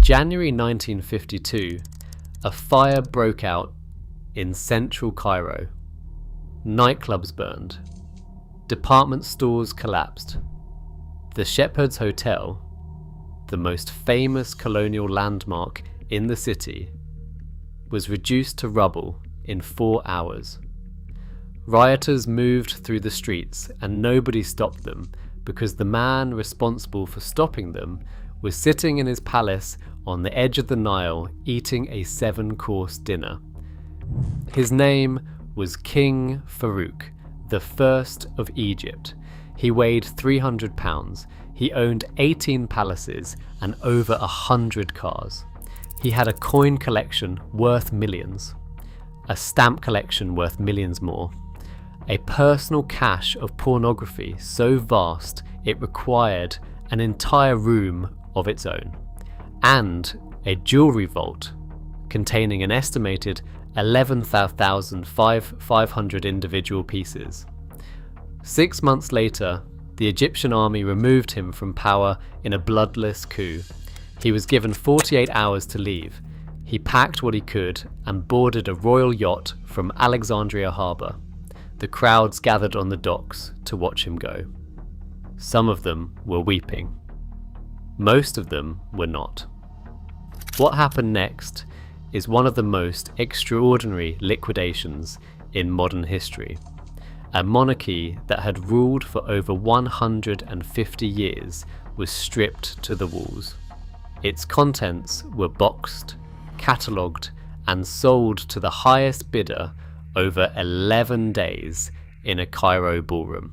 January 1952, a fire broke out in central Cairo. Nightclubs burned. Department stores collapsed. The Shepherd's Hotel, the most famous colonial landmark in the city, was reduced to rubble in 4 hours. Rioters moved through the streets and nobody stopped them because the man responsible for stopping them was sitting in his palace on the edge of the Nile eating a 7-course dinner. His name was King Farouk, the first of Egypt. He weighed 300 pounds. He owned 18 palaces and over 100 cars. He had a coin collection worth millions, a stamp collection worth millions more, a personal cache of pornography so vast it required an entire room of its own, and a jewellery vault containing an estimated 11,500 individual pieces. 6 months later, the Egyptian army removed him from power in a bloodless coup. He was given 48 hours to leave. He packed what he could and boarded a royal yacht from Alexandria harbour. The crowds gathered on the docks to watch him go. Some of them were weeping. Most of them were not. What happened next is one of the most extraordinary liquidations in modern history. A monarchy that had ruled for over 150 years was stripped to the walls. Its contents were boxed, catalogued, and sold to the highest bidder over 11 days in a Cairo ballroom.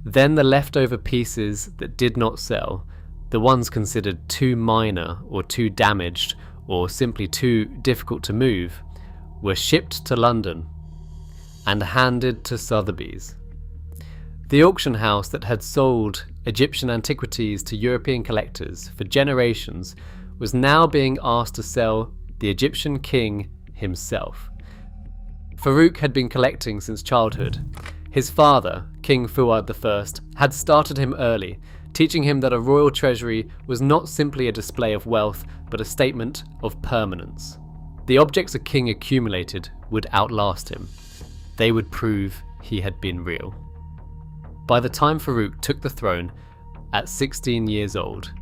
Then the leftover pieces that did not sell, the ones considered too minor or too damaged or simply too difficult to move, were shipped to London and handed to Sotheby's. The auction house that had sold Egyptian antiquities to European collectors for generations was now being asked to sell the Egyptian king himself. Farouk had been collecting since childhood. His father, King Farouk I, had started him early, teaching him that a royal treasury was not simply a display of wealth, but a statement of permanence. The objects a king accumulated would outlast him. They would prove he had been real. By the time Farouk took the throne at 16 years old,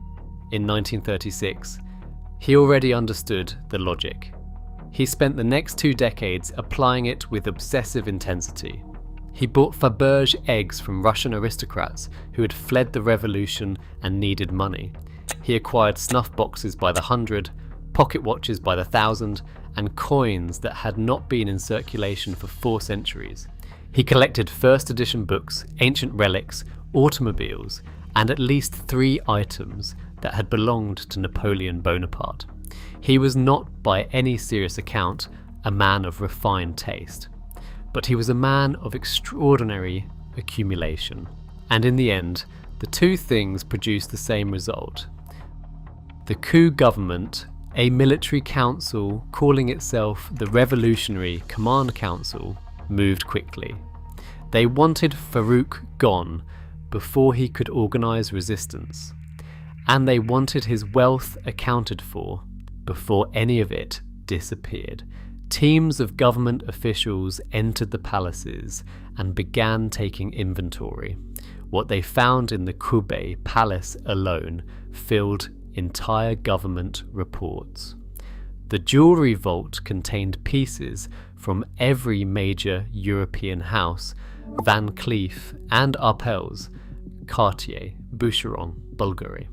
in 1936, he already understood the logic. He spent the next 2 decades applying it with obsessive intensity. He bought Fabergé eggs from Russian aristocrats who had fled the revolution and needed money. He acquired snuff boxes by the 100, pocket watches by the 1,000, and coins that had not been in circulation for 4 centuries. He collected first edition books, ancient relics, automobiles, and at least 3 items that had belonged to Napoleon Bonaparte. He was not, by any serious account, a man of refined taste, but he was a man of extraordinary accumulation. And in the end, the 2 things produced the same result. The coup government, a military council calling itself the Revolutionary Command Council, moved quickly. They wanted Farouk gone before he could organise resistance, and they wanted his wealth accounted for before any of it disappeared. Teams of government officials entered the palaces and began taking inventory. What they found in the Kube palace alone filled entire government reports. The jewellery vault contained pieces from every major European house: Van Cleef and Arpels, Cartier, Boucheron, Bulgari.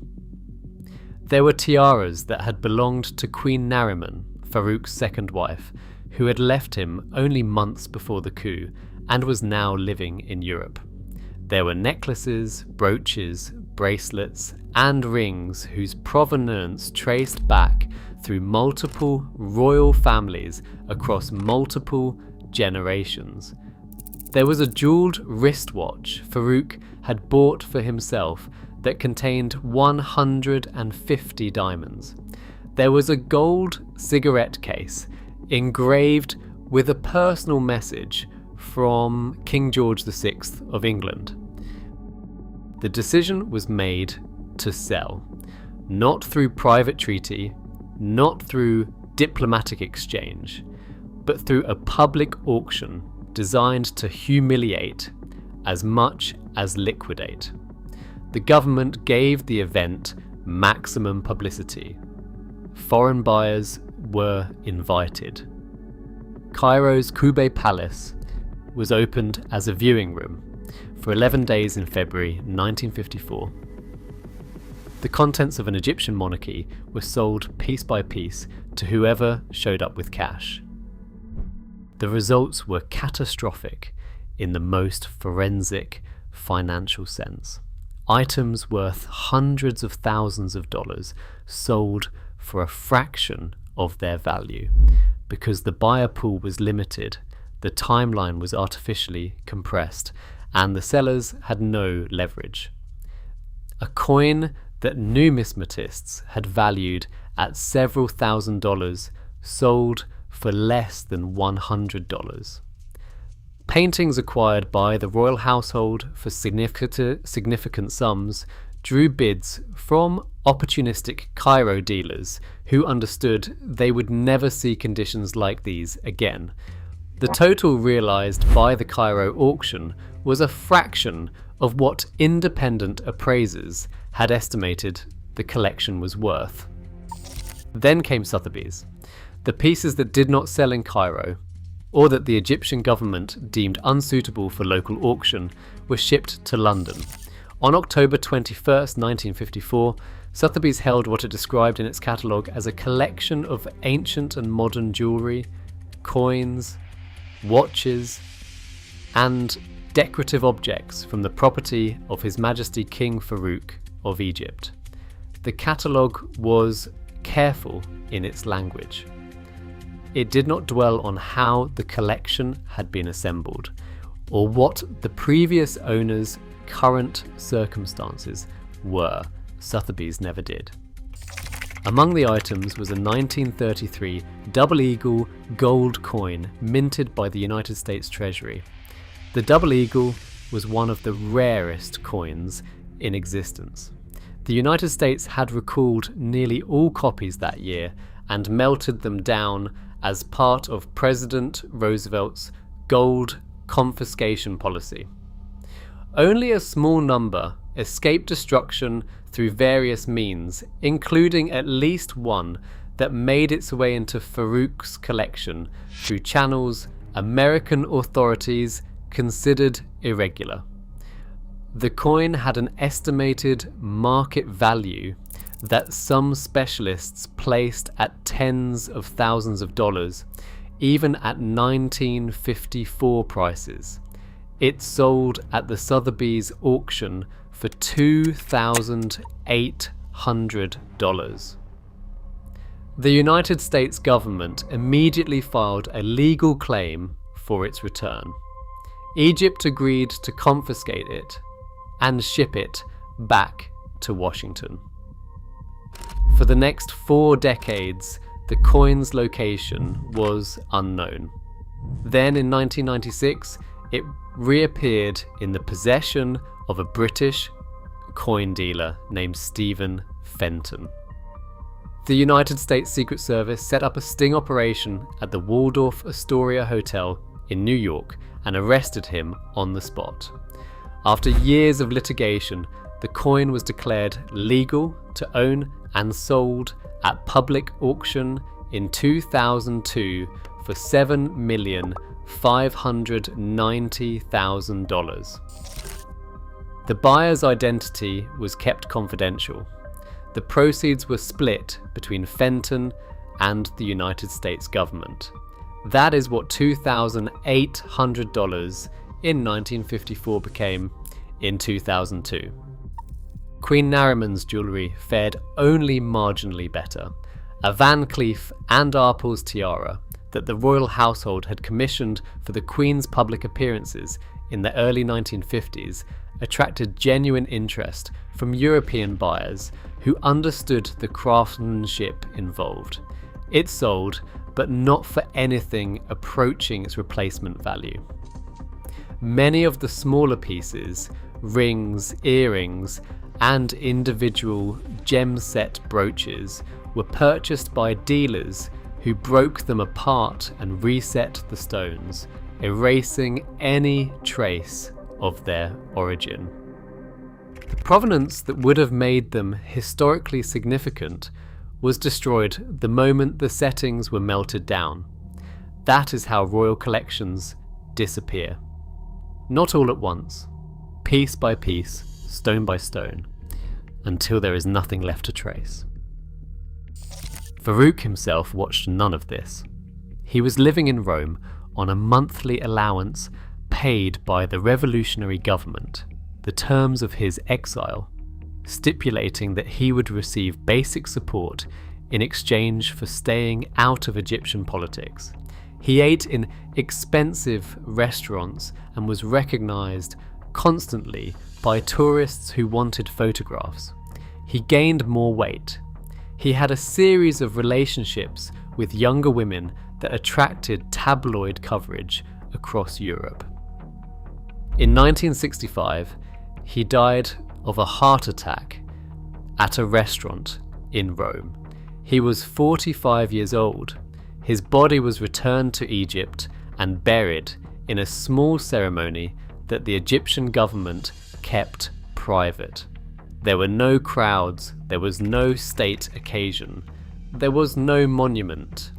There were tiaras that had belonged to Queen Nariman, Farouk's second wife, who had left him only months before the coup and was now living in Europe. There were necklaces, brooches, bracelets, and rings whose provenance traced back through multiple royal families across multiple generations. There was a jewelled wristwatch Farouk had bought for himself that contained 150 diamonds. There was a gold cigarette case engraved with a personal message from King George VI of England. The decision was made to sell, not through private treaty, not through diplomatic exchange, but through a public auction designed to humiliate as much as liquidate. The government gave the event maximum publicity. Foreign buyers were invited. Cairo's Kube Palace was opened as a viewing room for 11 days in February 1954. The contents of an Egyptian monarchy were sold piece by piece to whoever showed up with cash. The results were catastrophic in the most forensic financial sense. Items worth hundreds of thousands of dollars sold for a fraction of their value. Because the buyer pool was limited, the timeline was artificially compressed, and the sellers had no leverage. A coin that numismatists had valued at several $1,000s sold for less than $100. Paintings acquired by the royal household for significant sums drew bids from opportunistic Cairo dealers who understood they would never see conditions like these again. The total realised by the Cairo auction was a fraction of what independent appraisers had estimated the collection was worth. Then came Sotheby's. The pieces that did not sell in Cairo, or that the Egyptian government deemed unsuitable for local auction, were shipped to London. On October 21st, 1954, Sotheby's held what it described in its catalogue as a collection of ancient and modern jewellery, coins, watches, and decorative objects from the property of His Majesty King Farouk of Egypt. The catalogue was careful in its language. It did not dwell on how the collection had been assembled, or what the previous owner's current circumstances were. Sotheby's never did. Among the items was a 1933 double eagle gold coin minted by the United States Treasury. The double eagle was one of the rarest coins in existence. The United States had recalled nearly all copies that year and melted them down as part of President Roosevelt's gold confiscation policy. Only a small number escaped destruction through various means, including at least one that made its way into Farouk's collection through channels American authorities considered irregular. The coin had an estimated market value that some specialists placed at tens of thousands of dollars, even at 1954 prices. It sold at the Sotheby's auction for $2,800. The United States government immediately filed a legal claim for its return. Egypt agreed to confiscate it and ship it back to Washington. For the next 4 decades, the coin's location was unknown. Then in 1996, it reappeared in the possession of a British coin dealer named Stephen Fenton. The United States Secret Service set up a sting operation at the Waldorf Astoria Hotel in New York and arrested him on the spot. After years of litigation, the coin was declared legal to own and sold at public auction in 2002 for $7,590,000. The buyer's identity was kept confidential. The proceeds were split between Fenton and the United States government. That is what $2,800 in 1954 became in 2002. Queen Nariman's jewellery fared only marginally better. A Van Cleef and Arpels tiara that the royal household had commissioned for the Queen's public appearances in the early 1950s attracted genuine interest from European buyers who understood the craftsmanship involved. It sold, but not for anything approaching its replacement value. Many of the smaller pieces, rings, earrings, and individual gem-set brooches were purchased by dealers who broke them apart and reset the stones, erasing any trace of their origin. The provenance that would have made them historically significant was destroyed the moment the settings were melted down. That is how royal collections disappear. Not all at once, piece by piece, stone by stone, until there is nothing left to trace. Farouk himself watched none of this. He was living in Rome on a monthly allowance paid by the revolutionary government, the terms of his exile stipulating that he would receive basic support in exchange for staying out of Egyptian politics. He ate in expensive restaurants and was recognized constantly by tourists who wanted photographs. He gained more weight. He had a series of relationships with younger women that attracted tabloid coverage across Europe. In 1965, he died of a heart attack at a restaurant in Rome. He was 45 years old. His body was returned to Egypt and buried in a small ceremony that the Egyptian government kept private. There were no crowds, there was no state occasion, there was no monument.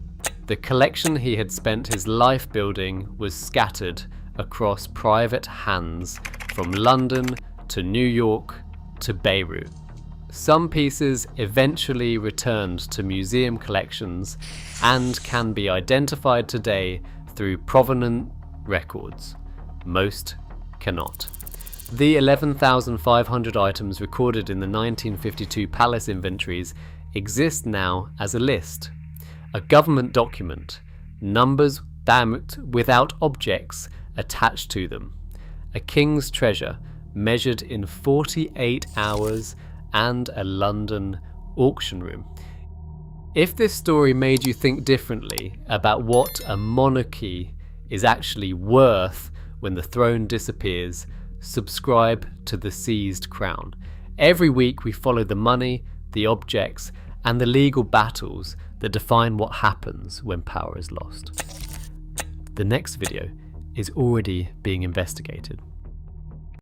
The collection he had spent his life building was scattered across private hands from London to New York to Beirut. Some pieces eventually returned to museum collections and can be identified today through provenance records. Most cannot. The 11,500 items recorded in the 1952 palace inventories exist now as a list, a government document, numbers stamped without objects attached to them, a king's treasure measured in 48 hours and a London auction room. If this story made you think differently about what a monarchy is actually worth when the throne disappears, subscribe to The Seized Crown. Every week we follow the money, the objects, and the legal battles that define what happens when power is lost. The next video is already being investigated.